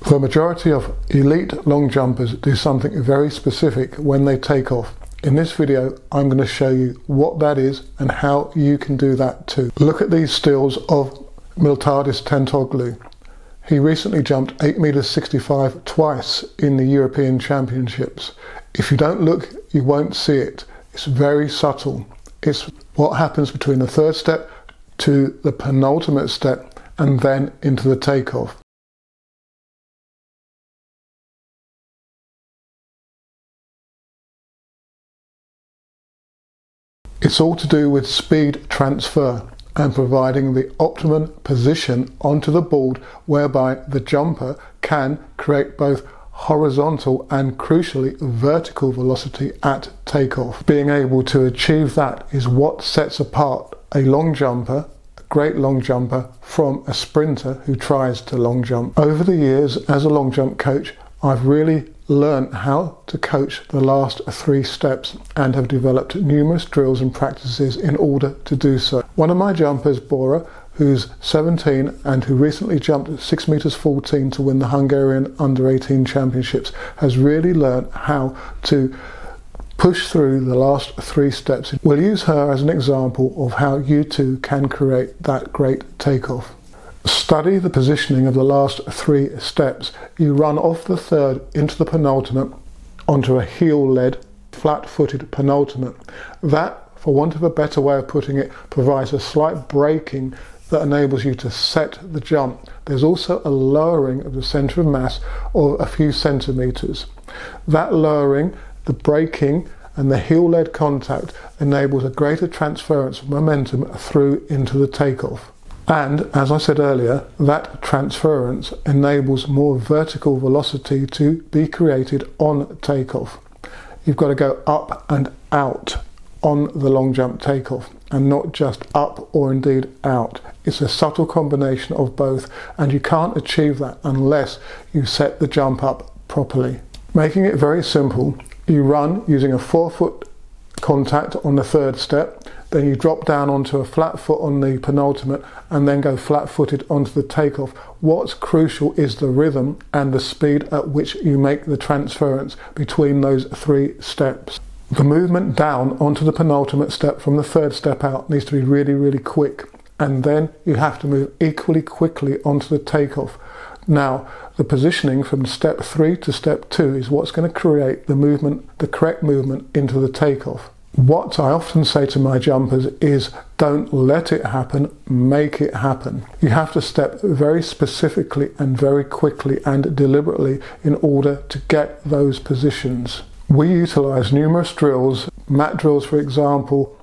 The majority of elite long jumpers do something very specific when they take off. In this video, I'm going to show you what that is and how you can do that too. Look at these stills of Miltiadis Tentoglu. He recently jumped 8.65 meters twice in the European Championships. If you don't look, you won't see it. It's very subtle. It's what happens between the third step to the penultimate step and then into the takeoff. It's all to do with speed transfer and providing the optimum position onto the board whereby the jumper can create both horizontal and crucially vertical velocity at takeoff. Being able to achieve that is what sets apart a long jumper, a great long jumper, from a sprinter who tries to long jump. Over the years as a long jump coach, I've really learned how to coach the last 3 steps and have developed numerous drills and practices in order to do so. One of my jumpers, Bora, who's 17 and who recently jumped 6.14 meters to win the Hungarian under-18 championships, has really learned how to push through the last 3 steps. We'll use her as an example of how you too can create that great takeoff. Study the positioning of the last 3 steps. You run off the third into the penultimate onto a heel-led, flat-footed penultimate. That, for want of a better way of putting it, provides a slight braking that enables you to set the jump. There's also a lowering of the centre of mass of a few centimetres. That lowering, the braking and the heel-led contact enables a greater transference of momentum through into the takeoff. And as I said earlier, that transference enables more vertical velocity to be created on takeoff. You've got to go up and out on the long jump takeoff and not just up or indeed out. It's a subtle combination of both, and you can't achieve that unless you set the jump up properly. Making it very simple, you run using a 4-foot contact on the third step, then you drop down onto a flat foot on the penultimate and then go flat-footed onto the takeoff. What's crucial is the rhythm and the speed at which you make the transference between those 3 steps. The movement down onto the penultimate step from the third step out needs to be really, really quick, and then you have to move equally quickly onto the takeoff. Now, the positioning from step 3 to step 2 is what's going to create the movement, the correct movement into the takeoff. What I often say to my jumpers is, don't let it happen, make it happen. You have to step very specifically and very quickly and deliberately in order to get those positions. We utilize numerous drills, mat drills for example,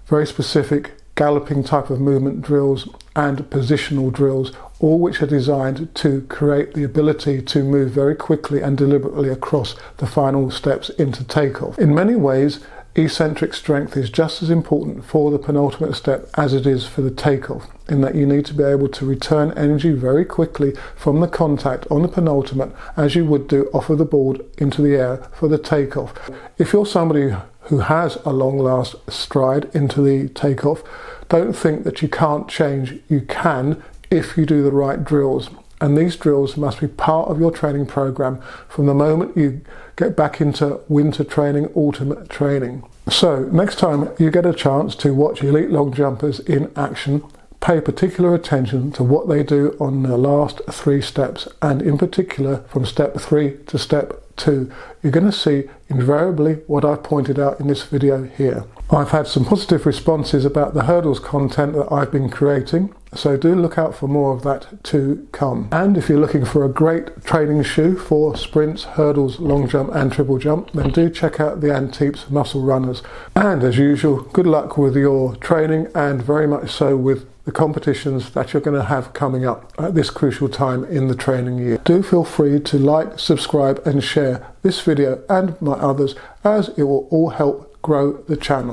very specific galloping type of movement drills and positional drills, all which are designed to create the ability to move very quickly and deliberately across the final steps into takeoff. In many ways, eccentric strength is just as important for the penultimate step as it is for the takeoff, in that you need to be able to return energy very quickly from the contact on the penultimate as you would do off of the board into the air for the takeoff. If you're somebody who has a long last stride into the takeoff, don't think that you can't change. You can if you do the right drills. And these drills must be part of your training program from the moment you get back into winter training, autumn training. So next time you get a chance to watch elite long jumpers in action, pay particular attention to what they do on the last 3 steps, and in particular from step 3 to step 2. You're going to see invariably what I've pointed out in this video here. I've had some positive responses about the hurdles content that I've been creating, so do look out for more of that to come. And if you're looking for a great training shoe for sprints, hurdles, long jump and triple jump, then do check out the Antiques Muscle Runners. And as usual, good luck with your training, and very much so with the competitions that you're going to have coming up at this crucial time in the training year. Do feel free to like, subscribe and share this video and my others, as it will all help grow the channel.